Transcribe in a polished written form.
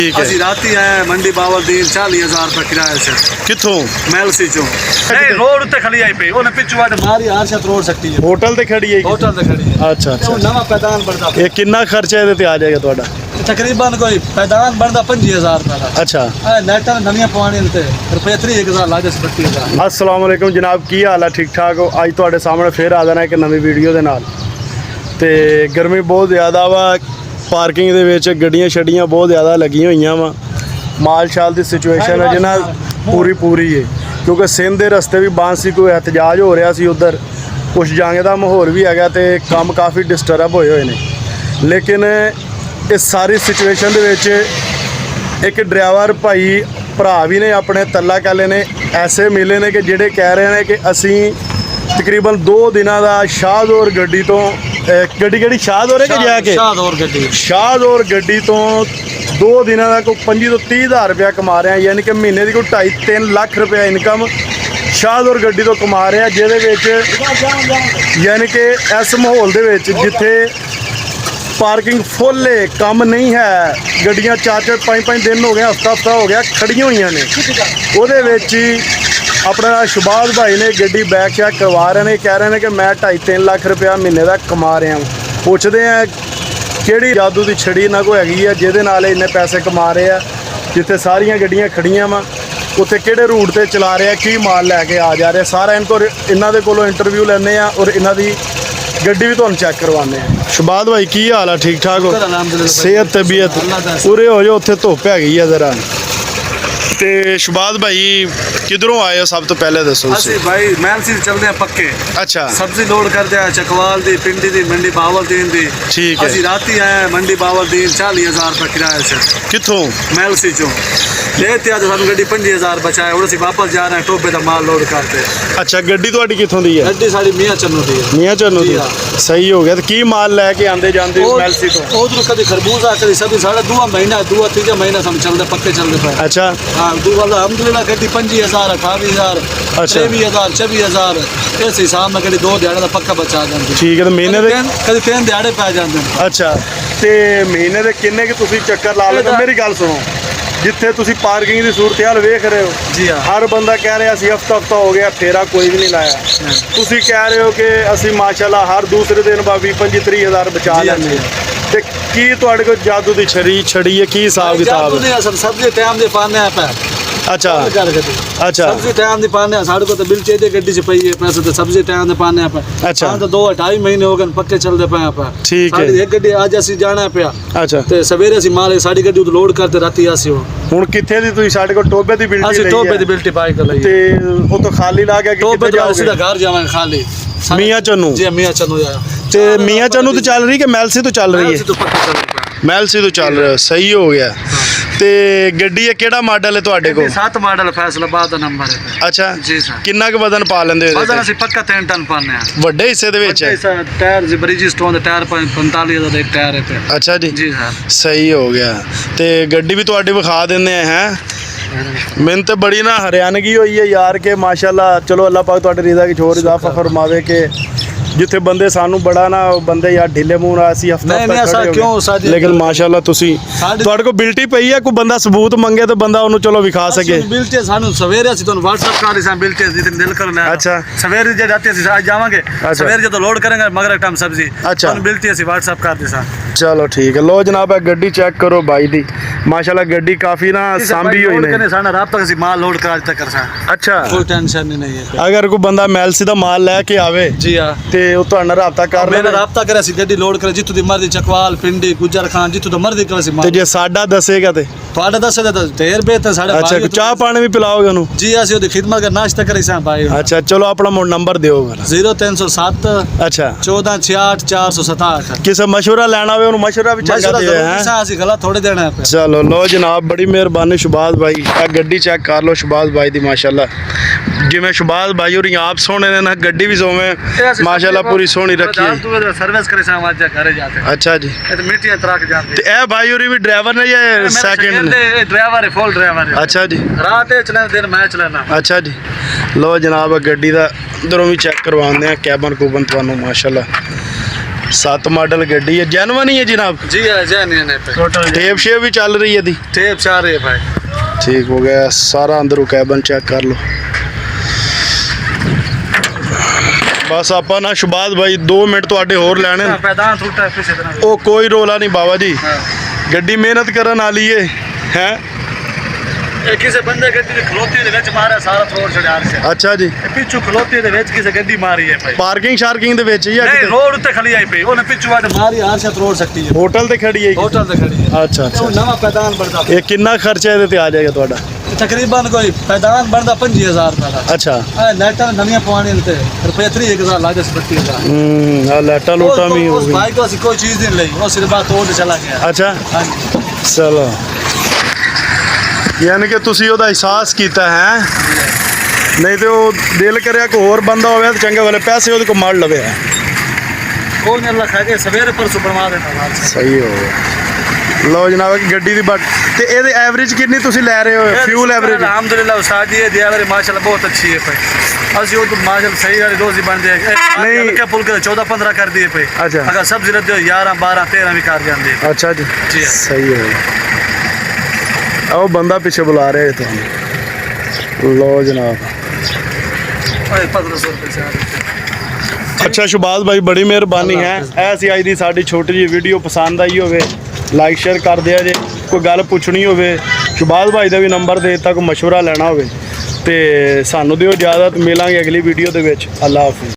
ठीक है। ਅਸੀਂ ਰਾਤੀ ਆਏ ਮੰਡੀ ਬਾਵਲਦੀਨ 40,000 ਰੁਪਏ ਕਿਰਾਏ ਸੇ कितों ਮੈਲਸੀ ਚੋਂ ਇਹ ਰੋਡ ਉੱਤੇ ਖਲੀ ਆਈ ਪਈ ਉਹਨੇ ਪਿੱਛੋਂ ਵਾਟ ਮਾਰੀ ਹਰਸ਼ਤ ਰੋਡ ਸਕਤੀ ਹੈ होटल ते खड़ी है ਹੋਟਲ ਤੇ ਖੜੀ ਹੈ अच्छा ਉਹ अच्छा ਨਵਾਂ ਪੈਦਾਨ ਬਣਦਾ ये कितना खर्चा ਇਹਦੇ ਤੇ ਆ ਜਾਏਗਾ ਤੁਹਾਡਾ ਤਕਰੀਬਨ ਕੋਈ ਪੈਦਾਨ ਬਣਦਾ 25,000 ਰੁਪਏ ਦਾ अच्छा ਇਹ ਲਾਈਟਾਂ ਨਵੀਆਂ ਪਵਾਉਣੀਆਂ ਤੇ ਰੁਪਏ 30,000 ਲੱਗ ਜਾ 32,000 अस्सलाम वालेकुम जनाब की हाल है ठीक ठाक हो ਅੱਜ ਤੁਹਾਡੇ ਸਾਹਮਣੇ ਫੇਰ ਆ ਜਾਣਾ ਇੱਕ ਨਵੀਂ ਵੀਡੀਓ ਦੇ ਨਾਲ ਤੇ ਗਰਮੀ ਬਹੁਤ ਜ਼ਿਆਦਾ ਵਾ ਪਾਰਕਿੰਗ ਦੇ ਵਿੱਚ ਗੱਡੀਆਂ ਛੱਡੀਆਂ ਬਹੁਤ ਜ਼ਿਆਦਾ ਲੱਗੀਆਂ ਹੋਈਆਂ ਵਾ ਮਾਲ ਸ਼ਾਲ ਦੀ ਸਿਚੁਏਸ਼ਨ ਹੈ ਜਿਹਨਾਂ ਪੂਰੀ ਹੈ ਕਿਉਂਕਿ ਸਿੰਧ ਦੇ ਰਸਤੇ ਵੀ ਬੰਦ ਸੀ ਕੋਈ ਇhtਜਾਜ ਹੋ ਰਿਹਾ ਸੀ ਉਧਰ ਕੁਝ ਜੰਗ ਦਾ ਮਾਹੌਲ ਵੀ ਹੈਗਾ ਤੇ ਕੰਮ ਕਾਫੀ ਡਿਸਟਰਬ ਹੋਏ ਨੇ ਲੇਕਿਨ ਇਸ ਸਾਰੀ ਸਿਚੁਏਸ਼ਨ ਦੇ ਵਿੱਚ ਇੱਕ ਡਰਾਈਵਰ ਭਾਈ ਭਰਾ ਵੀ ਨੇ ਆਪਣੇ ਤੱਲਾ ਕਾਲੇ ਨੇ ਐਸੇ ਮਿਲੇ ਨੇ ਕਿ ਜਿਹੜੇ ਕਹਿ ਰਹੇ ਨੇ ਕਿ ਅਸੀਂ ਤਕਰੀਬਨ 2 ਦਿਨਾਂ ਦਾ ਸ਼ਾਹਦੌਰ ਗੱਡੀ ਤੋਂ ਗੱਡੀ ਸ਼ਾਹਦੌਰ ਹੈ ਕਿ ਜਾ ਕੇ ਸ਼ਾਹਦੌਰ ਗੱਡੀ ਤੋਂ 2 ਦਿਨਾਂ ਦਾ ਕੋਈ 25 ਤੋਂ 30,000 ਰੁਪਇਆ ਕਮਾ ਰਹੇ ਆ ਯਾਨੀ ਕਿ ਮਹੀਨੇ ਦੀ ਕੋਈ 2.5-3 ਲੱਖ ਰੁਪਇਆ ਇਨਕਮ ਸ਼ਾਹਦੌਰ ਗੱਡੀ ਤੋਂ ਕਮਾ ਰਹੇ ਆ ਜਿਹਦੇ ਵਿੱਚ ਯਾਨੀ ਕਿ ਇਸ ਮਾਹੌਲ ਦੇ ਵਿੱਚ ਜਿੱਥੇ ਪਾਰਕਿੰਗ ਫੁੱਲ ਹੈ ਕੰਮ ਨਹੀਂ ਹੈ ਗੱਡੀਆਂ 4-4 5-5 ਦਿਨ ਹੋ ਗਏ ਹਫਤਾ ਹੋ ਗਿਆ ਖੜੀਆਂ ਹੋਈਆਂ ਨੇ ਉਹਦੇ ਵਿੱਚ ਹੀ ਆਪਣਾ ਸ਼ੁਬਾਜ਼ ਭਾਈ ਨੇ ਗੱਡੀ ਬੈਕ ਚੈੱਕ ਕਰਵਾ ਰਹੇ ਨੇ ਕਹਿ ਰਹੇ ਨੇ ਕਿ ਮੈਂ 2.5-3 ਲੱਖ ਰੁਪਇਆ ਮਹੀਨੇ ਦਾ ਕਮਾ ਰਿਹਾ ਪੁੱਛਦੇ ਆ ਕਿਹੜੀ ਜਾਦੂ ਦੀ ਛੜੀ ਇਹਨਾਂ ਕੋਲ ਹੈਗੀ ਆ ਜਿਹਦੇ ਨਾਲ ਇੰਨੇ ਪੈਸੇ ਕਮਾ ਰਹੇ ਆ ਜਿੱਥੇ ਸਾਰੀਆਂ ਗੱਡੀਆਂ ਖੜੀਆਂ ਵਾ ਉੱਥੇ ਕਿਹੜੇ ਰੂਟ ਤੇ ਚਲਾ ਰਹੇ ਆ ਕੀ ਮਾਲ ਲੈ ਕੇ ਆ ਜਾ ਰਿਹਾ ਸਾਰਾ ਇਹਨਾਂ ਦੇ ਕੋਲੋਂ ਇੰਟਰਵਿਊ ਲੈਂਦੇ ਆ ਔਰ ਇਹਨਾਂ ਦੀ ਗੱਡੀ ਵੀ ਤੁਹਾਨੂੰ ਚੈੱਕ ਕਰਵਾਉਂਦੇ ਆ ਸ਼ੁਬਾਜ਼ ਭਾਈ ਕੀ ਹਾਲ ਆ ਠੀਕ ਠਾਕ ਹੋ ਸਿਹਤ ਤਬੀਅਤ ਪੂਰੇ ਹੋ ਜਾਓ ਉੱਥੇ ਧੁੱਪ ਹੈਗੀ ਆ ਜ਼ਰਾ ਤੇ ਸ਼ੁਬਾਜ਼ ਭਾਈ ਕਿਧਰੋਂ ਆਏ ਹੋ ਸਭ ਤੋਂ ਪਹਿਲੇ ਦੱਸੋ ਅਸੀਂ ਭਾਈ ਮੈਲਸੀ ਚੱਲਦੇ ਆ ਪੱਕੇ ਅੱਛਾ ਸਬਜ਼ੀ ਲੋਡ ਕਰਦੇ ਆ ਚਕਵਾਲ ਦੀ ਪਿੰਡੀ ਦੀ ਮੰਡੀ ਬਾਵਲਦੀਨ ਦੀ ਠੀਕ ਹੈ ਅਸੀਂ ਰਾਤੀ ਆਏ ਮੰਡੀ ਬਾਵਲਦੀਨ 40,000 ਰੁਪਏ ਕਿਰਾਏ ਸੇ ਕਿੱਥੋਂ ਮੈਲਸੀ ਚੋਂ ਤੇ ਅੱਜ ਸਾਨੂੰ ਗੱਡੀ 25,000 ਬਚਾਏ ਹੁਣ ਅਸੀਂ ਵਾਪਸ ਜਾ ਰਹੇ ਹਾਂ ਟੋਬੇ ਦਾ ਮਾਲ ਲੋਡ ਕਰਦੇ ਅੱਛਾ ਗੱਡੀ ਤੁਹਾਡੀ ਕਿੱਥੋਂ ਦੀ ਹੈ ਗੱਡੀ ਸਾਡੀ ਮੀਆਂ ਚੰਨੂ ਦੀ ਹੈ ਮੀਆਂ ਚੰਨੂ ਦੀ ਸਹੀ ਹੋ ਗਿਆ ਤੇ ਕੀ ਮਾਲ ਲੈ ਕੇ ਆਂਦੇ ਜਾਂਦੇ ਮੈਲਸੀ ਤੋਂ ਉਧਰੋਂ ਕਦੇ ਖਰਬੂਜ਼ਾ ਕਦੇ ਸਭੀ ਸਾਡਾ 2 ਮਹੀਨਾ 2-3 ਮਹੀਨਾ ਸਾਨੂੰ ਚੱਲਦੇ ਪੱਕੇ ਚੱਲਦੇ ਪਏ ਅੱਛਾ ਹਾਂ ਅਲਹਮਦੁਲਿल्लाह ਗੱਡੀ 25,000 28,000 23,000 24,000 ਇਸ ਹਿਸਾਬ ਨਾਲ ਗੱਡੀ 2 ਦਿਹਾੜੇ ਦਾ ਪੱਕਾ ਬਚਾ ਜਾਂਦੀ ਠੀਕ ਹੈ ਤੇ ਮਹੀਨੇ ਦੇ ਕਦੇ 3 ਦਿਹਾੜੇ ਪੈ ਜਾਂਦੇ ਨੇ ਅੱਛਾ ਤੇ ਮਹੀਨੇ ਦੇ ਕਿੰਨੇ ਕਿ ਤੁਸੀਂ ਚੱਕਰ ਲਾ ਲੈਂਦੇ ਮੇਰੀ ਗੱਲ ਸੁਣੋ ਜਿੱਥੇ ਤੁਸੀਂ ਪਾਰਕਿੰਗ ਦੀ ਸੂਰਤ-ਹਾਲ ਵੇਖ ਰਹੇ ਹੋ ਜੀ ਹਾਂ ਹਰ ਬੰਦਾ ਕਹਿ ਰਿਹਾ ਸੀ ਹਫਤਾ ਹੋ ਗਿਆ ਫੇਰਾ ਕੋਈ ਵੀ ਨਹੀਂ ਲਾਇਆ ਤੁਸੀਂ ਕਹਿ ਰਹੇ ਹੋ ਕਿ ਅਸੀਂ ਮਾਸ਼ਾਅੱਲਾ ਹਰ ਦੂਸਰੇ ਦਿਨ 20-25-30,000 ਬਚਾ ਲੈਂਦੇ ਤੇ ਕੀ ਤੁਹਾਡੇ ਕੋਲ ਜਾਦੂ ਦੀ ਛੜੀ ਹੈ ਕੀ ਹਿਸਾਬ ਕਿਤਾਬ ਹੈ ਸਬਜ਼ੀ ਟਾਈਮ ਦੇ ਪਾਣੇ ਆ ਪੈ ਅੱਛਾ ਅੱਛਾ ਸਬਜ਼ੀ ਟਾਈਮ ਦੇ ਪਾਣੇ ਆ ਸਾਡੇ ਕੋਲ ਤਾਂ ਬਿਲ ਚਾਹੀਦੇ ਗੱਡੀ 'ਚ ਪਈ ਹੈ ਪੈਸੇ ਤੇ ਸਬਜ਼ੀ ਟਾਈਮ ਦੇ ਪਾਣੇ ਆ ਪੈ ਅੱਛਾ ਤਾਂ 2-2.5 ਮਹੀਨੇ ਹੋ ਗਏ ਪੱਕੇ ਚੱਲਦੇ ਪਏ ਆਪਾਂ ਠੀਕ ਹੈ ਸਾਡੀ ਇੱਕ ਗੱਡੀ ਅੱਜ ਅਸੀਂ ਜਾਣਾ ਪਿਆ ਅੱਛਾ ਤੇ ਸਵੇਰੇ ਅਸੀਂ ਮਾਲ ਸਾਡੀ ਗੱਡੀ ਉਦੋਂ ਲੋਡ ਕਰਦੇ ਰਾਤੀ ਅਸੀਂ ਹੁਣ ਕਿੱਥੇ ਦੀ ਤੁਸੀਂ ਸਾਡੇ ਕੋਲ ਟੋਬੇ ਦੀ ਬਿਲਟੀ ਲਈ ਅਸੀਂ ਟੋਬੇ ਦੀ ਬਿਲਟੀ ਪਾਈ ਕਰ ਲਈ ਤੇ ਉਹ ਤਾਂ ਖਾਲੀ ਲਾ ਕੇ ਟੋਬੇ ਤੋਂ ਸਿੱਧਾ ਘਰ ਜਾਵਾਂਗੇ ਖਾਲੀ ਮੀਆਂ ਚੰਨੂ ਜੀ ਮੀਆਂ ਚੰਨੂ ਜਾ ਤੇ ਮੀਆਂ ਚੰਨੂ ਤੋਂ ਚੱਲ ਰਹੀ ਕਿ ਮੈਲਸੀ ਤੋਂ ਚੱਲ ਰਹੀ ਹੈ ਮੈਲਸੀ ਤੋਂ ਚੱਲ ਰਿਹਾ ਸਹੀ ਹੋ ਗਿਆ ਤੇ ਗੱਡੀ ਇਹ ਕਿਹੜਾ ਮਾਡਲ ਹੈ ਤੁਹਾਡੇ ਕੋਲ 7 ਮਾਡਲ ਫੈਸਲਾਬਾਦ ਦਾ ਨੰਬਰ ਹੈ ਅੱਛਾ ਜੀ ਸਰ ਕਿੰਨਾ ਕੁ ਵਜ਼ਨ ਪਾ ਲੈਂਦੇ ਹੋ ਵਜ਼ਨ ਅਸੀਂ ਪੱਕਾ 3 ਟਨ ਪਾਉਂਦੇ ਆ ਵੱਡੇ ਹਿੱਸੇ ਦੇ ਵਿੱਚ ਟਾਇਰ ਜੀ ਬ੍ਰਿਜਸਟੋਨ ਦੇ ਟਾਇਰ 45,000 ਦਾ ਇੱਕ ਟਾਇਰ ਹੈ ਅੱਛਾ ਜੀ ਜੀ ਸਰ ਸਹੀ ਹੋ ਗਿਆ ਤੇ ਗੱਡੀ ਵੀ ਤੁਹਾਡੀ ਵਿਖਾ ਦਿੰਦੇ ਆ ਹੈ ਮੈਨੂੰ ਤੇ ਬੜੀ ਨਾ ਹਰਿਆਣਗੀ ਹੋਈ ਹੈ ਯਾਰ ਕਿ ਮਾਸ਼ਾਅੱਲਾ ਚਲੋ ਅੱਲਾਹ ਪਾਕ ਤੁਹਾਡੇ ਰਿਜ਼ਾ ਕੀ ਛੋੜ ਇਜ਼ਾਫਾ ਫਰਮਾਵੇ ਕਿ ਜਿੱਥੇ ਬੰਦੇ ਸਾਨੂੰ ਬੜਾ ਨਾ ਬੰਦੇ ਯਾਰ ਢਿੱਲੇ ਮੂੰਹ ਨਾਲ ਅਸੀਂ ਹਫਤਾ ਲੇਕਿਨ ਮਾਸ਼ਾਅੱਲਾ ਤੁਸੀਂ ਤੁਹਾਡੇ ਕੋਲ ਬਿਲਟੀ ਪਈ ਹੈ ਕੋਈ ਬੰਦਾ ਸਬੂਤ ਮੰਗੇ ਤਾਂ ਬੰਦਾ ਉਹਨੂੰ ਚਲੋ ਵਿਖਾ ਸਕੇ ਬਿਲਟੀ ਸਾਨੂੰ ਸਵੇਰੇ ਅਸੀਂ ਤੁਹਾਨੂੰ WhatsApp ਕਰ ਰਹੇ ਸਾਂ ਬਿਲਟੀ ਜਿੱਥੇ ਦਿਲ ਕਰ ਲੈ ਅੱਛਾ ਸਵੇਰੇ ਜੇ ਰਾਤੀ ਅਸੀਂ ਅੱਜ ਜਾਵਾਂਗੇ ਸਵੇਰੇ ਜਦੋਂ ਲੋਡ ਕਰਾਂਗੇ ਮਗਰ ਟਾਈਮ ਸਬਜ਼ੀ ਤੁਹਾਨੂੰ ਬਿਲਟੀ ਅਸੀਂ WhatsApp ਕਰ ਦੇ ਸਾਂ ਚਲੋ ਠੀਕ ਹੈ ਲੋ ਜਨਾਬ ਇਹ ਗੱਡੀ ਚੈੱਕ ਕਰੋ ਬਾਈ ਦੀ ਮਾਸ਼ਾਅੱਲਾ ਗੱਡੀ ਕਾਫੀ ਨਾ ਸਾਂਭੀ ਹੋਈ ਨੇ ਸਾਡਾ ਰਾਬਤਾ ਅਸੀਂ ਮਾਲ ਲੋਡ ਕਰਾ ਦਿੱਤਾ ਕਰ ਸਾਂ ਅੱਛਾ ਕੋਈ ਟੈਨਸ਼ਨ ਨਹੀਂ ਹੈ ਅਗਰ ਕੋਈ ਬੰਦਾ ਮੈਲਸੀ ਦਾ ਮਾਲ ਲੈ ਕੇ ਆਵੇ ਜੀ ਹਾਂ ਤੇ ਉਹ ਤੁਹਾਡੇ ਨਾਲ ਰਾਬਤਾ ਕਰ ਲੈ ਮੇਰਾ ਰਾਬਤਾ ਕਰਿਆ ਸੀ ਗੱਡੀ ਲੋਡ ਕਰ ਜਿੱਥੋਂ ਦੀ ਮਰਜ਼ੀ ਚਕਵਾਲ ਪਿੰਡੀ ਗੁੱਜਰ ਖਾਨ ਜਿੱਥੋਂ ਦਾ ਮਰਜ਼ੀ ਕਰੇ ਸੀ ਤੇ ਜੇ ਸਾਡਾ ਦੱਸੇਗਾ ਤੇ ਤੁਹਾਡਾ ਦੱਸੇਗਾ ਤਾਂ ਢੇਰ ਬਿਹਤਰ ਸਾਡਾ ਅੱਛਾ ਚਾਹ ਪਾਣੀ ਵੀ ਪਿਲਾਓਗੇ ਉਹਨੂੰ ਜੀ ਅਸੀਂ ਉਹਦੀ ਖਿਦਮਤ ਕਰ ਨਾਸ਼ਤਾ ਕਰੀ ਸਾਂ ਭਾਈ ਅੱਛਾ ਚਲੋ ਆਪਣਾ ਨੰਬਰ ਦਿਓ 0307 ਅੱਛਾ 1466 467 ਕਿਸੇ ਮਸ਼ਵਰਾ ਲੈਣਾ ਹੋਵੇ ਉਹਨੂੰ ਮਸ਼ਵਰਾ ਵੀ ਚੰਗਾ ਦੇ ਹੈ ਅਸੀਂ ਗਲਤ ਥੋੜੇ ਦੇਣਾ ਹੈ ਚਲੋ ਲੋ ਜਨਾਬ ਬੜੀ ਮਿਹਰਬਾਨੀ ਸ਼ੁਬਾਜ਼ ਭਾਈ ਆ ਗੱਡੀ ਚੈੱਕ ਕਰ ਲੋ ਸ਼ੁਬਾਜ਼ ਭਾਈ ਦੀ ਮਾਸ਼ਾਅੱਲਾ ਜਿਵੇਂ ਸ਼ੁਬਾਜ਼ ਭਾਈ ਹੋਰੀ ਆਪ ਸੋਹਣੇ ਨੇ ਨਾ ਗੱਡੀ ਵੀ ਸੋਵੇਂ ਮਾਸ਼ਾਅੱਲਾ ਪੂਰੀ ਸੋਹਣੀ ਰੱਖੀ ਹੈ ਸਰਵਿਸ ਕਰੇ ਸਾਂ ਅੱਜ ਘਰੇ ਜਾਤੇ ਅੱਛਾ ਜੀ ਇਹ ਤੇ ਮਿੱਟੀਆਂ ਤਰਾਕ ਜਾਂਦੇ ਤੇ ਇਹ ਭਾਈ ਹੋਰੀ ਵੀ ਡਰਾਈਵਰ ਨੇ ਜਾਂ ਸੈਕਿੰਡ ਨੇ ਇਹ ਡਰਾਈਵਰ ਹੈ ਫੁੱਲ ਡਰਾਈਵਰ ਹੈ ਅੱਛਾ ਜੀ ਰਾਤ ਇਹ ਚਲਾਉਂਦੇ ਦਿਨ ਮੈਂ ਚਲਾਣਾ ਅੱਛਾ ਜੀ ਲੋ ਜਨਾਬ ਗੱਡੀ ਦਾ ਅੰਦਰੋਂ ਵੀ ਚੈੱਕ ਕਰਵਾਉਂਦੇ ਆ ਕੈਬਨ ਕੁਬਨ ਤੁਹਾਨੂੰ ਮਾਸ਼ਾਅੱਲਾ 7 ਮਾਡਲ ਗੱਡੀ ਹੈ, ਜੈਨੂਅਨ ਹੀ ਹੈ ਜਨਾਬ। जी है जैन है पे ਟੋਟਲ ਟੇਪ ਸ਼ੇਪ ਵੀ ਚੱਲ ਰਹੀ ਹੈ ਦੀ। टेप 4 है भाई। ਠੀਕ ਹੋ ਗਿਆ, ਸਾਰਾ ਅੰਦਰੋਂ ਕੈਬਨ ਚੈੱਕ ਕਰ ਲਓ। ਬਸ ਆਪਾਂ ਨਾ ਸ਼ੁਬਾਦ ਭਾਈ 2 ਮਿੰਟ ਤੁਹਾਡੇ ਹੋਰ ਲੈਣੇ ਨੇ। पैदान टूटा है पीछे इतना। ਉਹ ਕੋਈ ਰੋਲਾ ਨਹੀਂ ਬਾਬਾ ਜੀ, हाँ। ਗੱਡੀ ਮਿਹਨਤ ਕਰਨ ਵਾਲੀ ਏ ਹੈ। किसी बंदे गड्डी ने खलोती दे विच मारा सारा तोड़ छड़िया से। ਅੱਛਾ ਜੀ, पिछू खलोती दे विच किसी गड्डी मारी है भाई। ਪਾਰਕਿੰਗ ਸ਼ਾਰਕਿੰਗ ਦੇ ਵਿੱਚ ਹੀ ਆ नहीं ਕਿਤੇ? रोड उत्ते खड़ी आई पे ओने पिछू वाले मारी हार से तोड़ सकती है। ਹੋਟਲ ਤੇ ਖੜੀ ਹੈ? होटल ते खड़ी है। ਅੱਛਾ वो ਅੱਛਾ। नवा पैदान बनदा ਇਹ ਕਿੰਨਾ ਖਰਚਾ ਇਹਦੇ ਤੇ ਆ ਜਾਏਗਾ ਤੁਹਾਡਾ? तकरीबन कोई पैदान बनदा 5000 रुपए का। ਅੱਛਾ। लाइटां नवीं पवानी ते रुपए 3000 लागे 32000। ਆ ਲਾਟਾ ਲੋਟਾ ਵੀ ਹੋ उस ਗਈ। भाई को असि कोई चीज नहीं ली, वो सिर्फ बात तोड़ चला गया। ਅੱਛਾ हां जी। ਚਲੋ, ਯਾਨੀ ਕਿ ਤੁਸੀਂ ਉਹਦਾ ਅਹਿਸਾਸ ਕੀਤਾ ਹੈ। ਨਹੀਂ ਤੇ ਉਹ ਦਿਲ ਕਰਿਆ ਕੋਈ ਹੋਰ ਬੰਦਾ ਹੋਵੇ ਤਾਂ ਚੰਗੇ ਵਾਲੇ ਪੈਸੇ ਉਹਦੇ ਕੋਲ ਮੜ ਲਵੇ। कोई नहीं अल्लाह खा के सवेरे परसों बनवा देना हाल से। ਸਹੀ ਹੋ ਗਿਆ। ਲਓ ਜਨਾਬ, ਕਿ ਗੱਡੀ ਦੀ ਬਟ ਤੇ ਇਹਦੇ ਐਵਰੇਜ ਕਿੰਨੀ ਤੁਸੀਂ ਲੈ ਰਹੇ ਹੋ? Fuel average? अल्हम्दुलिल्लाह उस्ताद ये दिया मेरे माशाल्लाह बहुत अच्छी है भाई। असि वो तो माशाल्लाह सही वाली रोजी बन जाए। नहीं। हल्के फुल्के 14-15 कर दिए पे। अच्छा। अगर सब्जी रख दो 11-12-13 भी कर जांदे। ਅੱਛਾ ਜੀ, जी। ਸਹੀ ਹੋ ਗਿਆ। ਉਹ ਬੰਦਾ ਪਿੱਛੇ ਬੁਲਾ ਰਿਹਾ ਹੈ ਤੁਹਾਨੂੰ। ਲਓ ਜਨਾਬ। ओए 1500 रुपए से आ रहे थे। ਅੱਛਾ ਸ਼ੁਬਾਜ਼ ਭਾਈ, ਬੜੀ ਮਿਹਰਬਾਨੀ ਹੈ। ਇਹ ਸੀ ਅੱਜ ਦੀ ਸਾਡੀ ਛੋਟੀ ਜਿਹੀ ਵੀਡੀਓ। ਪਸੰਦ ਆਈ ਹੋਵੇ ਲਾਈਕ ਸ਼ੇਅਰ ਕਰ ਦਿਆ ਜੇ। ਕੋਈ ਗੱਲ ਪੁੱਛਣੀ ਹੋਵੇ, ਸ਼ੁਬਾਜ਼ ਭਾਈ ਦਾ ਵੀ ਨੰਬਰ ਦੇ ਦਿੱਤਾ, ਕੋਈ ਮਸ਼ਵਰਾ ਲੈਣਾ ਹੋਵੇ ਤੇ ਸਾਨੂੰ ਦਿਓ ਇਜਾਜ਼ਤ। ਮਿਲਾਂਗੇ ਅਗਲੀ ਵੀਡੀਓ ਦੇ ਵਿੱਚ। ਅੱਲਾ ਹਾਫਿਜ਼।